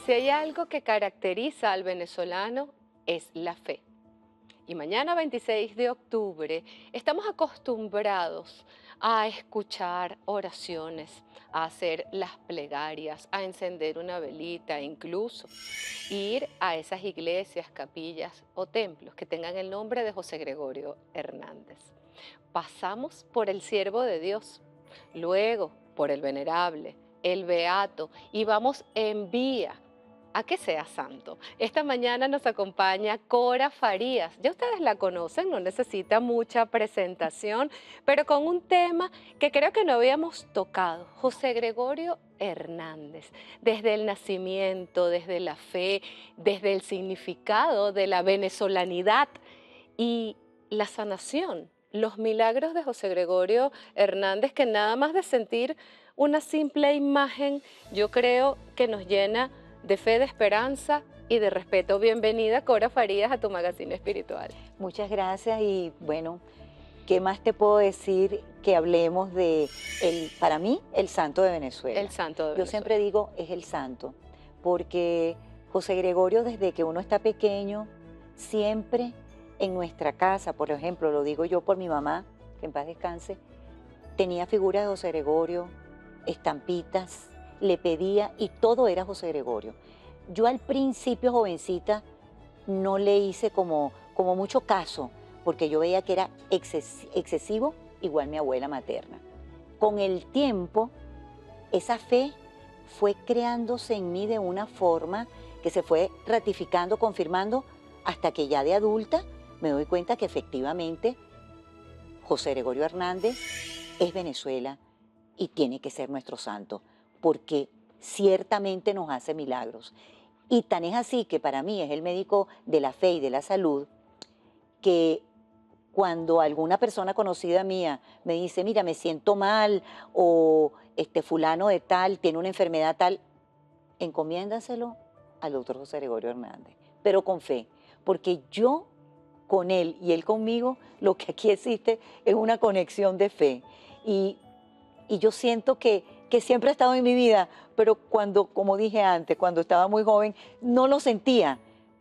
Si hay algo que caracteriza al venezolano es la fe. Y mañana 26 de octubre estamos acostumbrados a escuchar oraciones, a hacer las plegarias, a encender una velita, incluso ir a esas iglesias, capillas o templos que tengan el nombre de José Gregorio Hernández. Pasamos por el siervo de Dios, luego por el venerable, el beato y vamos en vía a que sea santo. Esta mañana nos acompaña Cora Farías. Ya ustedes la conocen, no necesita mucha presentación, pero con un tema que creo que no habíamos tocado, José Gregorio Hernández, desde el nacimiento, desde la fe, desde el significado de la venezolanidad y la sanación, los milagros de José Gregorio Hernández, que nada más de sentir una simple imagen, yo creo que nos llena de fe, de esperanza y de respeto. Bienvenida, Cora Farías, a tu magazine espiritual. Muchas gracias y bueno, ¿qué más te puedo decir que hablemos de, para mí, el santo de Venezuela? El santo de Yo Venezuela. siempre digo, es el santo, porque José Gregorio, desde que uno está pequeño, siempre en nuestra casa, por ejemplo, lo digo yo por mi mamá, que en paz descanse, tenía figuras de José Gregorio, estampitas, le pedía y todo era José Gregorio. Yo al principio, jovencita, no le hice como mucho caso, porque yo veía que era excesivo, igual mi abuela materna. Con el tiempo, esa fe fue creándose en mí de una forma que se fue ratificando, confirmando, hasta que ya de adulta me doy cuenta que efectivamente José Gregorio Hernández es Venezuela y tiene que ser nuestro santo, porque ciertamente nos hace milagros. Y tan es así que para mí es el médico de la fe y de la salud, que cuando alguna persona conocida mía me dice, mira, me siento mal, o fulano de tal tiene una enfermedad tal, encomiéndaselo al doctor José Gregorio Hernández, pero con fe, porque yo con él y él conmigo, lo que aquí existe es una conexión de fe. Y yo siento que siempre ha estado en mi vida, pero cuando, como dije antes, cuando estaba muy joven, no lo sentía.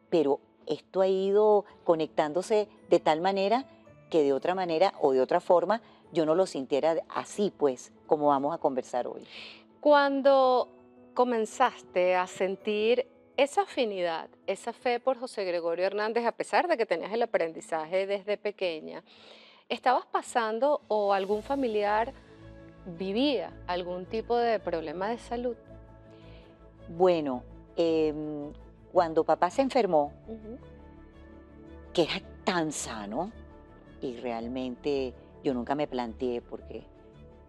Pero esto ha ido conectándose de tal manera que de otra manera o de otra forma yo no lo sintiera así, pues, como vamos a conversar hoy. Cuando comenzaste a sentir esa afinidad, esa fe por José Gregorio Hernández, a pesar de que tenías el aprendizaje desde pequeña, ¿estabas pasando o algún familiar vivía algún tipo de problema de salud? Bueno, cuando papá se enfermó, Ujú. que era tan sano, y realmente yo nunca me planteé porque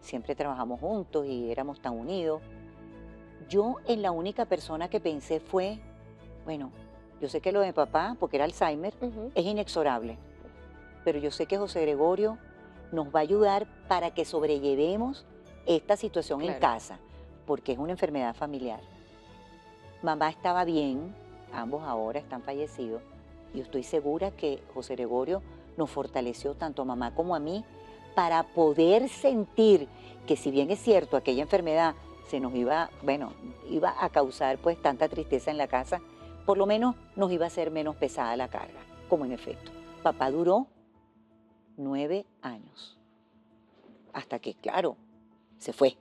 siempre trabajamos juntos y éramos tan unidos. Yo en la única persona que pensé fue, bueno, yo sé que lo de papá, porque era Alzheimer, Ujú. es inexorable, pero yo sé que José Gregorio nos va a ayudar para que sobrellevemos esta situación en Claro. casa, porque es una enfermedad familiar. Mamá estaba bien, ambos ahora están fallecidos, y estoy segura que José Gregorio nos fortaleció tanto a mamá como a mí para poder sentir que, si bien es cierto, aquella enfermedad se nos iba, bueno, iba a causar pues tanta tristeza en la casa, por lo menos nos iba a hacer menos pesada la carga, como en efecto. Papá duró 9 años, hasta que, claro, se fue, Llega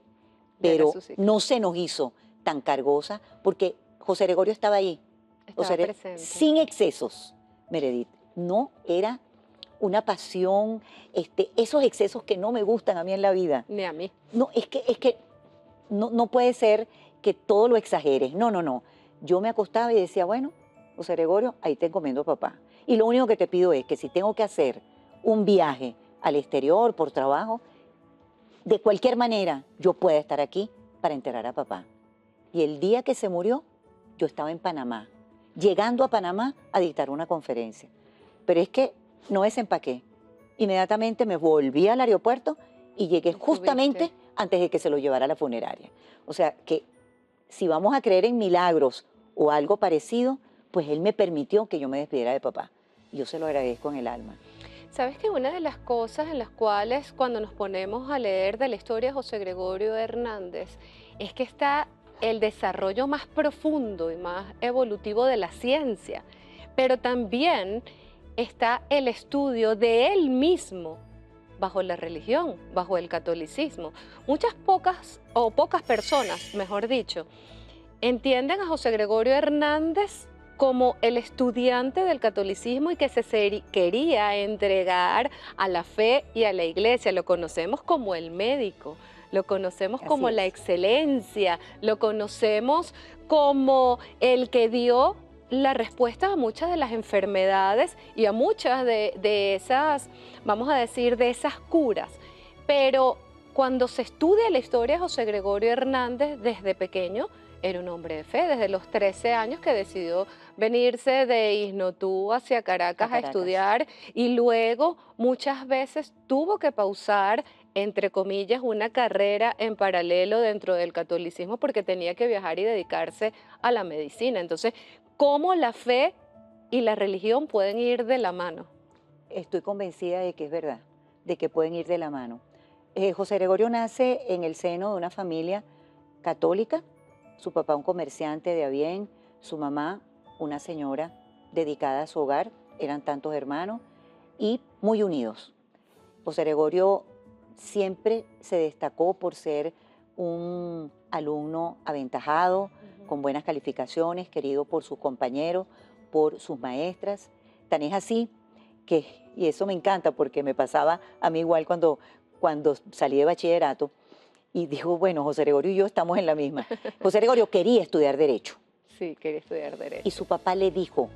pero su ciclo. no se nos hizo tan cargosa porque José Gregorio estaba ahí, Estaba presente. sin excesos, Meredith. No era una pasión, esos excesos que no me gustan a mí en la vida. Ni a mí. No, es que no puede ser que todo lo exageres. No, no, no. Yo me acostaba y decía, bueno, José Gregorio, ahí te encomiendo, papá. Y lo único que te pido es que si tengo que hacer un viaje al exterior por trabajo, de cualquier manera yo pueda estar aquí para enterrar a papá. Y el día que se murió, yo estaba en Panamá, llegando a Panamá a dictar una conferencia. Pero es que no desempaqué. Inmediatamente me volví al aeropuerto y llegué justamente Estuviste. antes de que se lo llevara a la funeraria. O sea que si vamos a creer en milagros o algo parecido, pues él me permitió que yo me despidiera de papá. Yo se lo agradezco en el alma. Sabes que una de las cosas en las cuales cuando nos ponemos a leer de la historia de José Gregorio Hernández es que está el desarrollo más profundo y más evolutivo de la ciencia, pero también está el estudio de él mismo bajo la religión, bajo el catolicismo. Pocas personas, mejor dicho, entienden a José Gregorio Hernández como el estudiante del catolicismo y que quería entregar a la fe y a la iglesia. Lo conocemos como el médico, lo conocemos Así como la es. excelencia, lo conocemos como el que dio la respuesta a muchas de las enfermedades y a muchas de esas, vamos a decir, de esas curas. Pero cuando se estudia la historia de José Gregorio Hernández desde pequeño, era un hombre de fe, desde los 13 años que decidió venirse de Isnotú hacia A Caracas a Caracas. estudiar y luego muchas veces tuvo que pausar, entre comillas, una carrera en paralelo dentro del catolicismo porque tenía que viajar y dedicarse a la medicina. Entonces, ¿cómo la fe y la religión pueden ir de la mano? Estoy convencida de que es verdad, de que pueden ir de la mano. José Gregorio nace en el seno de una familia católica, su papá un comerciante de a bien, su mamá una señora dedicada a su hogar, eran tantos hermanos y muy unidos. José Gregorio siempre se destacó por ser un alumno aventajado, con buenas calificaciones, querido por sus compañeros, por sus maestras. Tan es así que, y eso me encanta porque me pasaba a mí igual cuando salí de bachillerato, y dijo, bueno, José Gregorio y yo estamos en la misma. José Gregorio quería estudiar Derecho Sí, quería estudiar y Derecho. su papá le dijo,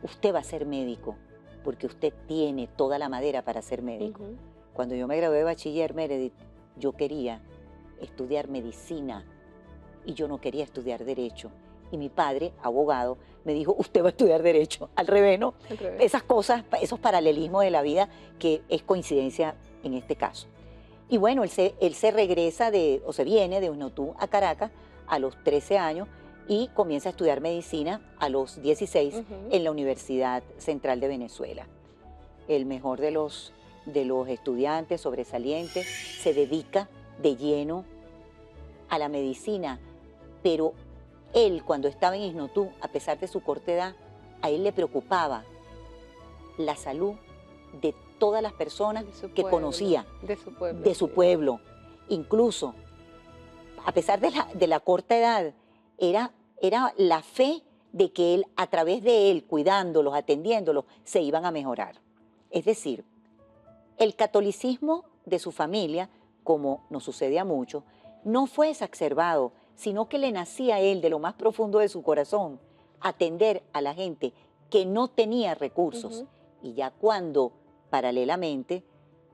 usted va a ser médico porque usted tiene toda la madera para ser médico. Ujú. Cuando yo me gradué de bachiller, Meredith, yo quería estudiar medicina y yo no quería estudiar Derecho. Y mi padre, abogado, me dijo, usted va a estudiar Derecho. Al revés, ¿no? Al revés. Esas cosas, esos paralelismos de la vida que es coincidencia en este caso. Y bueno, él se regresa o se viene de Unotú a Caracas a los 13 años y comienza a estudiar medicina a los 16 Ujú. en la Universidad Central de Venezuela. El mejor de los estudiantes sobresalientes, se dedica de lleno a la medicina, pero él cuando estaba en Isnotú, a pesar de su corta edad, a él le preocupaba la salud de todas las personas De su que pueblo, conocía, de su pueblo, de su sí. pueblo. Incluso, a pesar de la corta edad, era la fe de que él, a través de él, cuidándolos, atendiéndolos, se iban a mejorar. Es decir, el catolicismo de su familia, como nos sucede a muchos, no fue exacerbado, sino que le nacía a él de lo más profundo de su corazón atender a la gente que no tenía recursos. Ujú. Y ya cuando, paralelamente,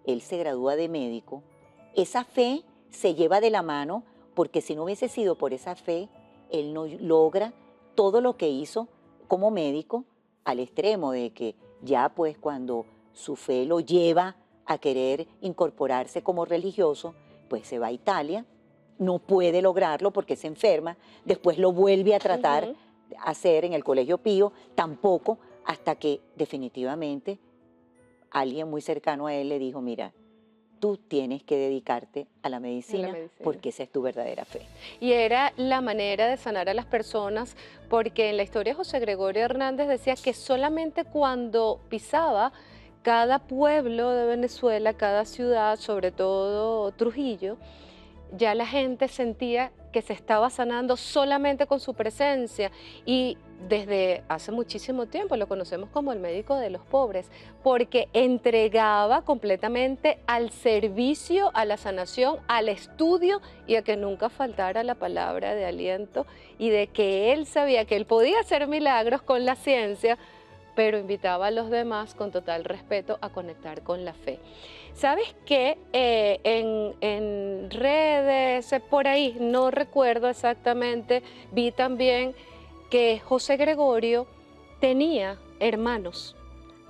él se gradúa de médico, esa fe se lleva de la mano porque si no hubiese sido por esa fe, él no logra todo lo que hizo como médico al extremo de que ya pues cuando su fe lo lleva a querer incorporarse como religioso, pues se va a Italia, no puede lograrlo porque se enferma, después lo vuelve a tratar Ujú. de hacer en el Colegio Pío, tampoco, hasta que definitivamente alguien muy cercano a él le dijo, mira, tú tienes que dedicarte a la En la medicina medicina. porque esa es tu verdadera fe. Y era la manera de sanar a las personas, porque en la historia de José Gregorio Hernández decía que solamente cuando pisaba cada pueblo de Venezuela, cada ciudad, sobre todo Trujillo, ya la gente sentía que se estaba sanando solamente con su presencia y desde hace muchísimo tiempo lo conocemos como el médico de los pobres, porque entregaba completamente al servicio, a la sanación, al estudio y a que nunca faltara la palabra de aliento y de que él sabía que él podía hacer milagros con la ciencia, pero invitaba a los demás con total respeto a conectar con la fe. ¿Sabes qué? En redes, por ahí, no recuerdo exactamente, vi también que José Gregorio tenía hermanos.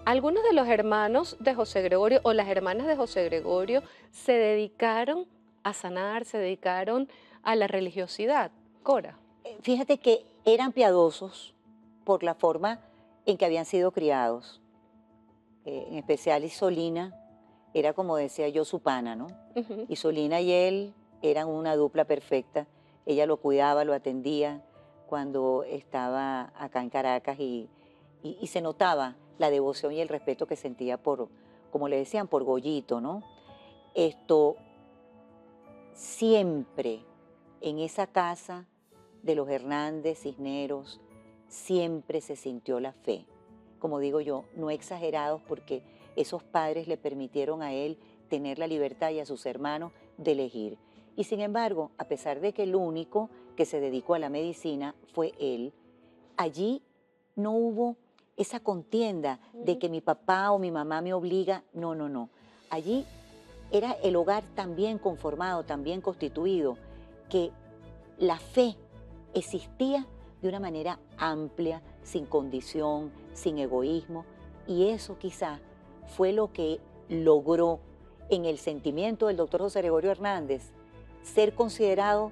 Algunos de los hermanos de José Gregorio o las hermanas de José Gregorio se dedicaron a sanar, se dedicaron a la religiosidad. Cora. Fíjate que eran piadosos por la forma en que habían sido criados. En especial Isolina era, como decía yo, su pana, ¿no? Ujú. Isolina y él eran una dupla perfecta. ella lo cuidaba, lo atendía cuando estaba acá en Caracas y se notaba la devoción y el respeto que sentía por, como le decían, por Goyito, ¿no? Esto siempre en esa casa de los Hernández Cisneros, siempre se sintió la fe. Como digo yo, no exagerados porque esos padres le permitieron a él tener la libertad y a sus hermanos de elegir. Y sin embargo, a pesar de que el único que se dedicó a la medicina fue él, allí no hubo esa contienda de que mi papá o mi mamá me obliga. No, no, no. Allí era el hogar tan bien conformado, tan bien constituido, que la fe existía de una manera amplia, sin condición, sin egoísmo, y eso quizás fue lo que logró en el sentimiento del doctor José Gregorio Hernández ser considerado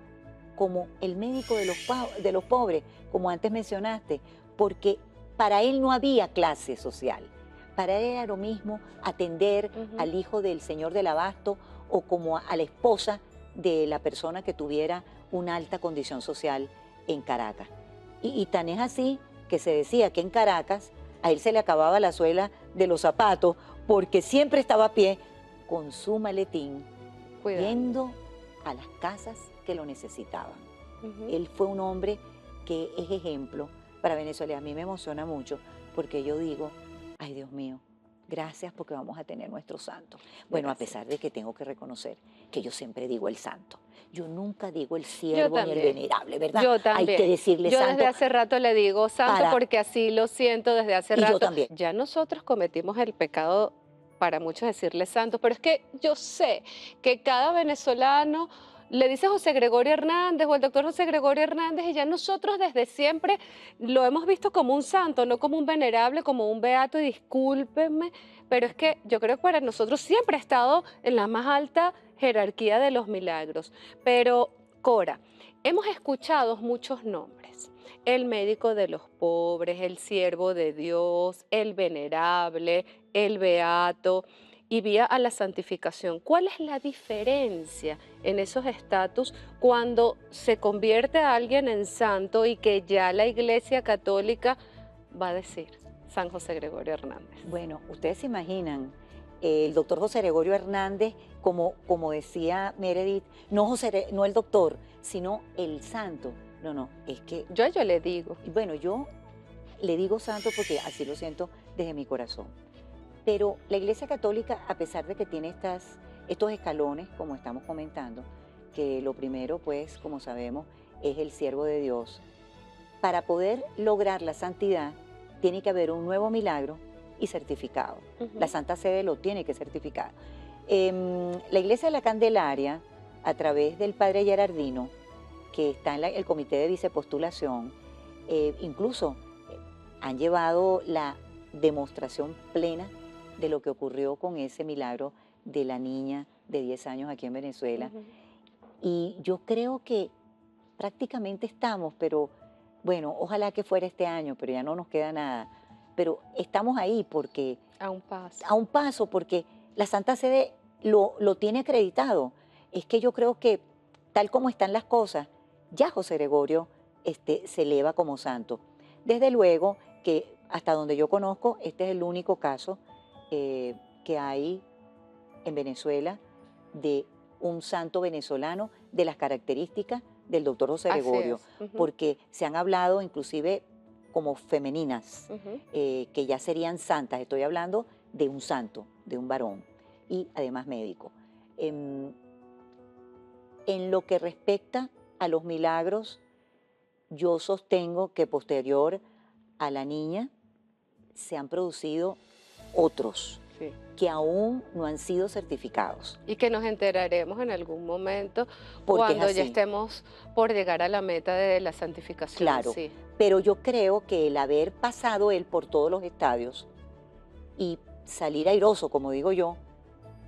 como el médico de los pobres, como antes mencionaste, porque para él no había clase social. Para él era lo mismo atender al hijo del señor del abasto o como a la esposa de la persona que tuviera una alta condición social en Caracas. Y tan es así que se decía que en Caracas a él se le acababa la suela de los zapatos porque siempre estaba a pie con su maletín, yendo a las casas que lo necesitaban. Él fue un hombre que es ejemplo para Venezuela. A mí me emociona mucho porque yo digo, ay Dios mío, gracias porque vamos a tener nuestro santo. Bueno, a pesar de que tengo que reconocer que yo siempre digo el santo. Yo nunca digo el siervo ni el venerable, ¿verdad? Yo también. Hay que decirle santo. Yo desde hace rato le digo santo porque así lo siento desde hace rato. Yo también. Ya nosotros cometimos el pecado para muchos decirle santo, pero es que yo sé que cada venezolano le dice José Gregorio Hernández o el doctor José Gregorio Hernández y ya nosotros desde siempre lo hemos visto como un santo, no como un venerable, como un beato, y discúlpenme, pero es que yo creo que para nosotros siempre ha estado en la más alta jerarquía de los milagros. Pero, Cora, hemos escuchado muchos nombres: el médico de los pobres, el siervo de Dios, el venerable, el beato y vía a la santificación. ¿Cuál es la diferencia en esos estatus cuando se convierte a alguien en santo y que ya la Iglesia Católica va a decir San José Gregorio Hernández? Bueno, ustedes se imaginan el doctor José Gregorio Hernández, como decía Meredith, no el doctor, sino el santo. No, es que... Yo le digo. Bueno, yo le digo santo porque así lo siento desde mi corazón. Pero la Iglesia Católica, a pesar de que tiene estos escalones, como estamos comentando, que lo primero, pues, como sabemos, es el siervo de Dios, para poder lograr la santidad, tiene que haber un nuevo milagro y certificado. La Santa Sede lo tiene que certificar. La Iglesia de la Candelaria, a través del Padre Gerardino, que está en el Comité de Vicepostulación, incluso han llevado la demostración plena de lo que ocurrió con ese milagro de la niña de 10 años aquí en Venezuela. Y yo creo que prácticamente estamos, pero bueno, ojalá que fuera este año, pero ya no nos queda nada. Pero estamos ahí porque... A un paso. A un paso, porque la Santa Sede lo tiene acreditado. Es que yo creo que tal como están las cosas, ya José Gregorio se eleva como santo. Desde luego que hasta donde yo conozco, este es el único caso que hay en Venezuela de un santo venezolano de las características del doctor José Gregorio, porque se han hablado inclusive como femeninas, que ya serían santas. Estoy hablando de un santo, de un varón, y además médico. En lo que respecta a los milagros, yo sostengo que posterior a la niña se han producido otros que aún no han sido certificados. Y que nos enteraremos en algún momento cuando ya estemos por llegar a la meta de la santificación. Claro, pero yo creo que el haber pasado él por todos los estadios y salir airoso, como digo yo,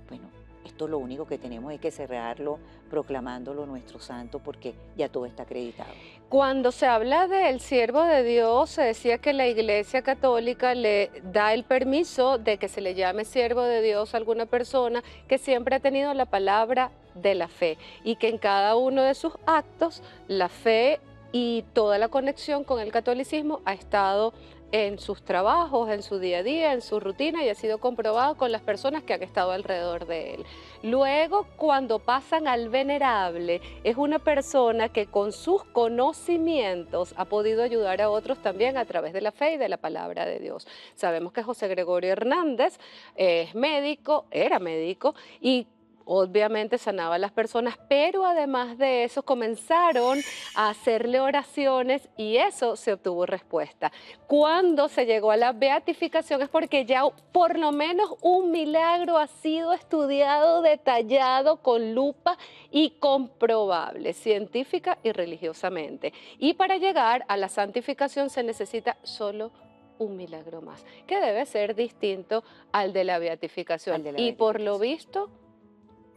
bueno, esto lo único que tenemos es que cerrarlo proclamándolo nuestro santo porque ya todo está acreditado. Cuando se habla del siervo de Dios, se decía que la Iglesia Católica le da el permiso de que se le llame siervo de Dios a alguna persona que siempre ha tenido la palabra de la fe y que en cada uno de sus actos la fe y toda la conexión con el catolicismo ha estado en sus trabajos, en su día a día, en su rutina y ha sido comprobado con las personas que han estado alrededor de él. Luego, cuando pasan al venerable, es una persona que con sus conocimientos ha podido ayudar a otros también a través de la fe y de la palabra de Dios. Sabemos que José Gregorio Hernández es médico, era médico y obviamente sanaba a las personas, pero además de eso comenzaron a hacerle oraciones y eso se obtuvo respuesta. Cuando se llegó a la beatificación es porque ya por lo menos un milagro ha sido estudiado, detallado con lupa y comprobable, científica y religiosamente. Y para llegar a la santificación se necesita solo un milagro más, que debe ser distinto al de la beatificación. Al de la Y por lo beatificación. visto,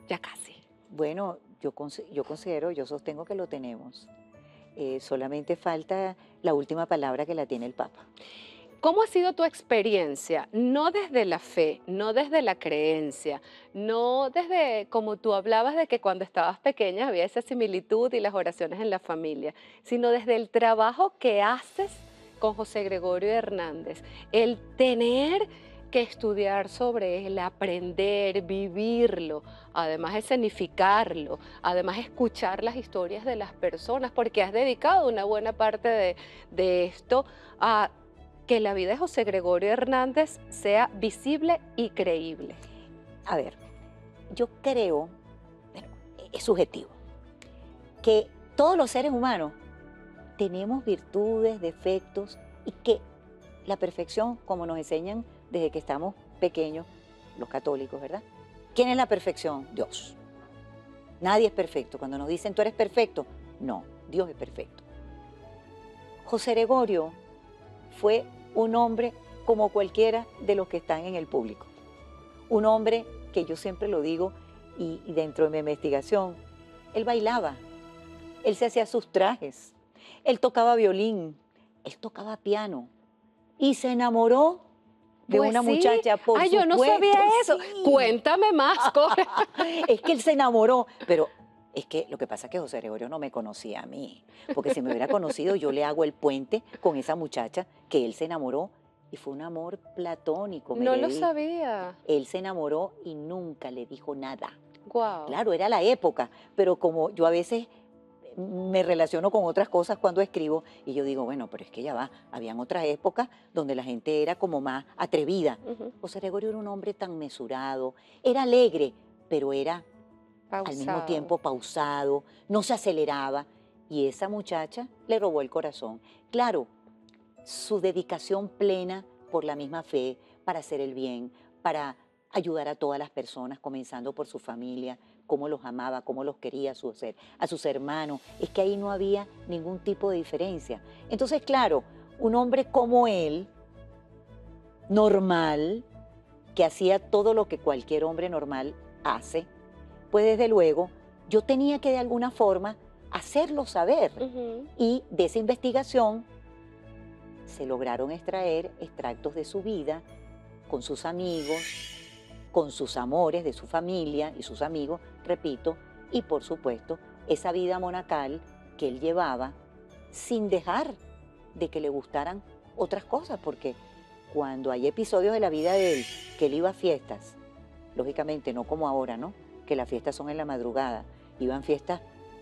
ya casi. Bueno, yo considero, yo sostengo que lo tenemos. Solamente falta la última palabra que la tiene el Papa. ¿Cómo ha sido tu experiencia? No desde la fe, no desde la creencia, no desde como tú hablabas de que cuando estabas pequeña había esa similitud y las oraciones en la familia, sino desde el trabajo que haces con José Gregorio Hernández, el tener que estudiar sobre él, aprender, vivirlo, además escenificarlo, además escuchar las historias de las personas, porque has dedicado una buena parte de esto a que la vida de José Gregorio Hernández sea visible y creíble. A ver, yo creo, bueno, es subjetivo, que todos los seres humanos tenemos virtudes, defectos y que la perfección, como nos enseñan desde que estamos pequeños, los católicos, ¿verdad? ¿Quién es la perfección? Dios. Nadie es perfecto. Cuando nos dicen tú eres perfecto, no, Dios es perfecto. José Gregorio fue un hombre como cualquiera de los que están en el público. Un hombre que yo siempre lo digo y dentro de mi investigación, él bailaba, él se hacía sus trajes, él tocaba violín, él tocaba piano y se enamoró de Pues una sí. muchacha, por Yo no supuesto, sabía eso. sí. Cuéntame más, Cora. Es que él se enamoró, pero es que lo que pasa es que José Gregorio no me conocía a mí, porque si me hubiera conocido yo le hago el puente con esa muchacha que él se enamoró y fue un amor platónico, No lo Meredith. sabía. Él se enamoró y nunca le dijo nada. Wow. Claro, era la época, pero como yo a veces me relaciono con otras cosas cuando escribo y yo digo, bueno, pero es que ya va, habían otras épocas donde la gente era como más atrevida. José Gregorio era un hombre tan mesurado, era alegre, pero era al mismo tiempo pausado, no se aceleraba y esa muchacha le robó el corazón. Claro, su dedicación plena por la misma fe, para hacer el bien, para ayudar a todas las personas, comenzando por su familia, cómo los amaba, cómo los quería a sus hermanos. Es que ahí no había ningún tipo de diferencia. Entonces, claro, un hombre como él, normal, que hacía todo lo que cualquier hombre normal hace, pues desde luego yo tenía que de alguna forma hacerlo saber. Y de esa investigación se lograron extraer extractos de su vida con sus amigos, con sus amores de su familia y sus amigos, repito, y por supuesto esa vida monacal que él llevaba sin dejar de que le gustaran otras cosas, porque cuando hay episodios de la vida de él, que él iba a fiestas, lógicamente no como ahora, ¿no? Que las fiestas son en la madrugada, iban fiestas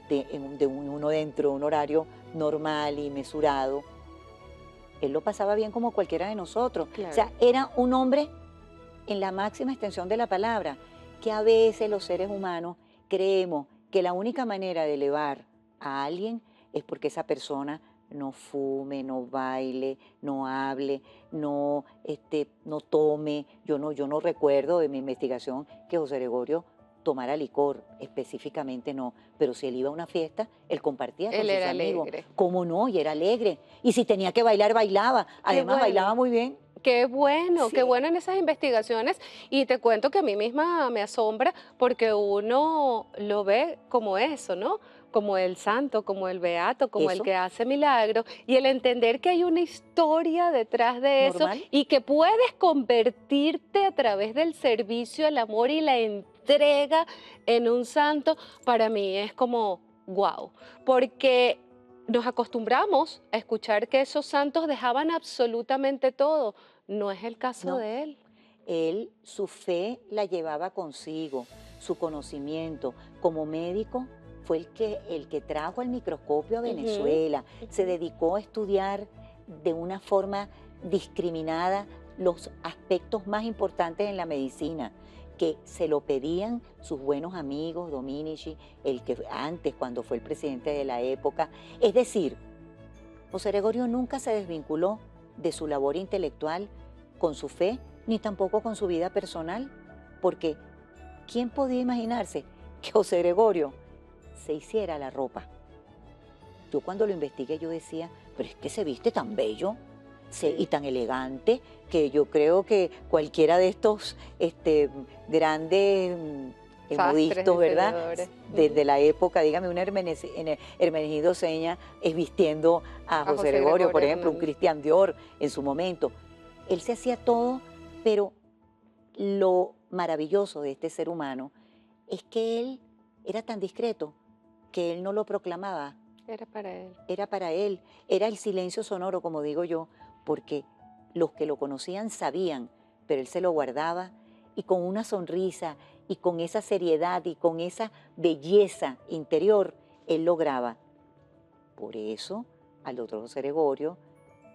de uno dentro, un horario normal y mesurado. Él lo pasaba bien como cualquiera de nosotros. Claro. O sea, era un hombre en la máxima extensión de la palabra, que a veces los seres humanos creemos que la única manera de elevar a alguien es porque esa persona no fume, no baile, no hable, no tome. Yo no recuerdo de mi investigación que José Gregorio tomara licor, específicamente no, pero si él iba a una fiesta, él compartía con Él sus era amigos. alegre. ¿Cómo no? Y era alegre. Y si tenía que bailar, bailaba. Además, bueno. bailaba muy bien. Qué Sí, bueno en esas investigaciones. Y te cuento que a mí misma me asombra porque uno lo ve como eso, ¿no? Como el santo, como el beato, como el eso, que hace milagros. Y el entender que hay una historia detrás de eso normal. y que puedes convertirte a través del servicio, el amor y la entrega en un santo, para mí es como wow. Porque nos acostumbramos a escuchar que esos santos dejaban absolutamente todo. No es el caso No, de él. él su fe la llevaba consigo, su conocimiento. Como médico fue el que trajo el microscopio a Ujú, Venezuela, se ujú. dedicó a estudiar de una forma discriminada los aspectos más importantes en la medicina, que se lo pedían sus buenos amigos, Dominici, el que antes, cuando fue el presidente de la época. Es decir, José Gregorio nunca se desvinculó de su labor intelectual con su fe, ni tampoco con su vida personal, porque ¿quién podía imaginarse que José Gregorio se hiciera la ropa? Yo cuando lo investigué yo decía, pero es que se viste tan bello y Sí. tan elegante que yo creo que cualquiera de estos grandes Sastres, modistas, ¿verdad? diseñadores. Ujú. Desde la época, dígame, una Hermenegildo Seña es vistiendo a A José José Gregorio, por Gregorio ejemplo, un Hernández. Christian Dior en su momento. Él se hacía todo, pero lo maravilloso de este ser humano es que él era tan discreto que él no lo proclamaba, Era para él. era para él, era el silencio sonoro, como digo yo, porque los que lo conocían sabían, pero él se lo guardaba y con una sonrisa y con esa seriedad y con esa belleza interior, él lograba. Por eso al doctor José Gregorio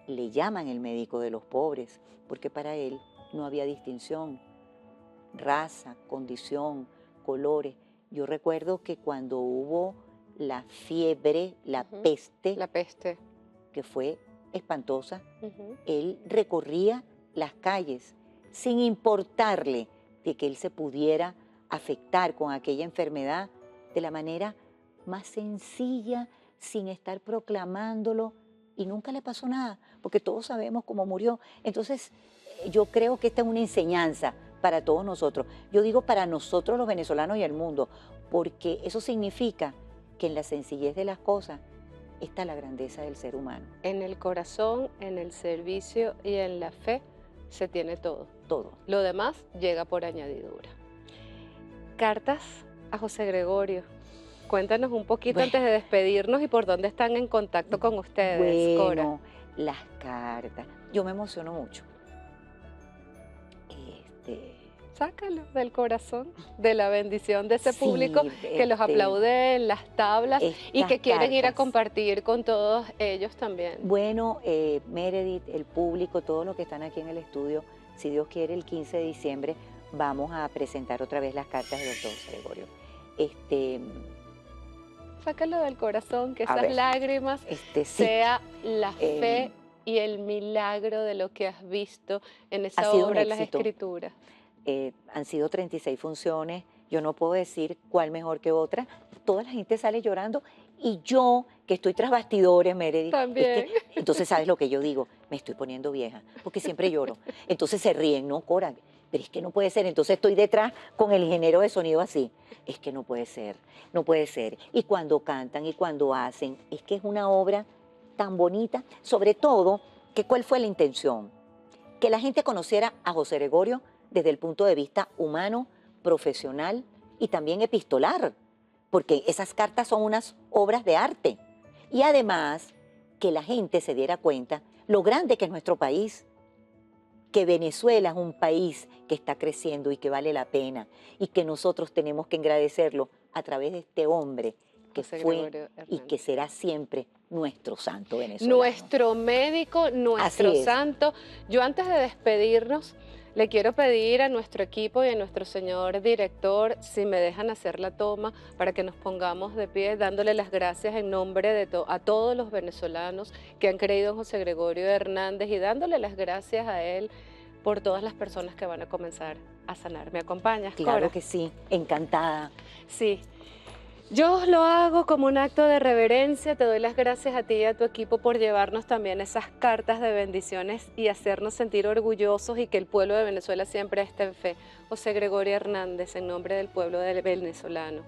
le llaman el médico de los pobres, porque para él no había distinción, raza, condición, colores. Yo recuerdo que cuando hubo la fiebre, la Ujú. peste, La peste. que fue espantosa, Ujú. él recorría las calles sin importarle de que él se pudiera afectar con aquella enfermedad de la manera más sencilla, sin estar proclamándolo, y nunca le pasó nada, porque todos sabemos cómo murió. Entonces, yo creo que esta es una enseñanza para todos nosotros. Yo digo para nosotros los venezolanos y el mundo, porque eso significa que en la sencillez de las cosas está la grandeza del ser humano, En el corazón, en el servicio y en la fe se tiene todo. todo. Lo demás llega por añadidura. Cartas a José Gregorio. Cuéntanos un poquito Bueno, antes de despedirnos y por dónde están en contacto con ustedes, Cora. bueno, las cartas. Yo me emociono mucho. Este, Sácalo del corazón, de la bendición de ese público sí, que los aplaude en las tablas y estas que quieren ir a cartas. compartir con todos ellos también. Bueno, Meredith, el público, todos los que están aquí en el estudio, si Dios quiere, el 15 de diciembre vamos a presentar otra vez las cartas del doctor Gregorio. Este, Sácalo del corazón, que a esas ver, lágrimas sí, sea la em, fe y el milagro de lo que has visto en ha esa sido un obra, en las éxito. escrituras. Han sido 36 funciones, yo no puedo decir cuál mejor que otra, toda la gente sale llorando y yo, que estoy tras bastidores, Meredith, es que, También. entonces, ¿sabes lo que yo digo? Me estoy poniendo vieja, porque siempre lloro. Entonces se ríen, no, Cora, pero es que no puede ser. Entonces estoy detrás con el ingeniero de sonido así. Es que no puede ser, no puede ser. Y cuando cantan y cuando hacen, es que es una obra tan bonita, sobre todo, que ¿cuál fue la intención? Que la gente conociera a José Gregorio desde el punto de vista humano, profesional y también epistolar, porque esas cartas son unas obras de arte. Y además, que la gente se diera cuenta lo grande que es nuestro país, que Venezuela es un país que está creciendo y que vale la pena, y que nosotros tenemos que agradecerlo a través de este hombre que José fue Gregorio y que Hernández. será siempre nuestro santo venezolano. Nuestro médico, nuestro Así es. santo. Yo antes de despedirnos, le quiero pedir a nuestro equipo y a nuestro señor director si me dejan hacer la toma para que nos pongamos de pie, dándole las gracias en nombre de a todos los venezolanos que han creído en José Gregorio Hernández y dándole las gracias a él por todas las personas que van a comenzar a sanar. ¿Me acompañas, Claro Cora? que sí, encantada. Sí. Yo lo hago como un acto de reverencia. Te doy las gracias a ti y a tu equipo por llevarnos también esas cartas de bendiciones y hacernos sentir orgullosos y que el pueblo de Venezuela siempre esté en fe. José Gregorio Hernández, en nombre del pueblo venezolano,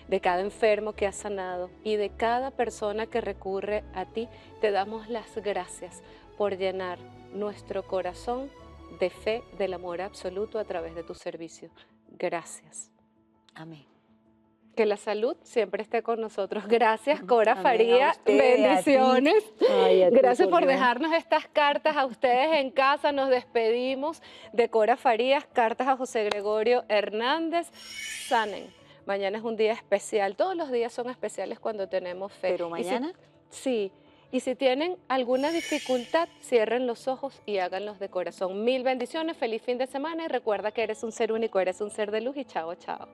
de cada enfermo que has sanado y de cada persona que recurre a ti, te damos las gracias por llenar nuestro corazón de fe, del amor absoluto a través de tu servicio. Gracias. Amén. Que la salud siempre esté con nosotros. Gracias, Cora Amén, a Faría. usted, Bendiciones. Ay, a ti, Gracias por Dios. dejarnos estas cartas a ustedes en casa. Nos despedimos de Cora Farías, cartas a José Gregorio Hernández. Sanen. Mañana es un día especial. Todos los días son especiales cuando tenemos fe. Pero mañana. Sí. Y si tienen alguna dificultad, cierren los ojos y háganlos de corazón. Mil bendiciones, feliz fin de semana y recuerda que eres un ser único, eres un ser de luz y chao, chao.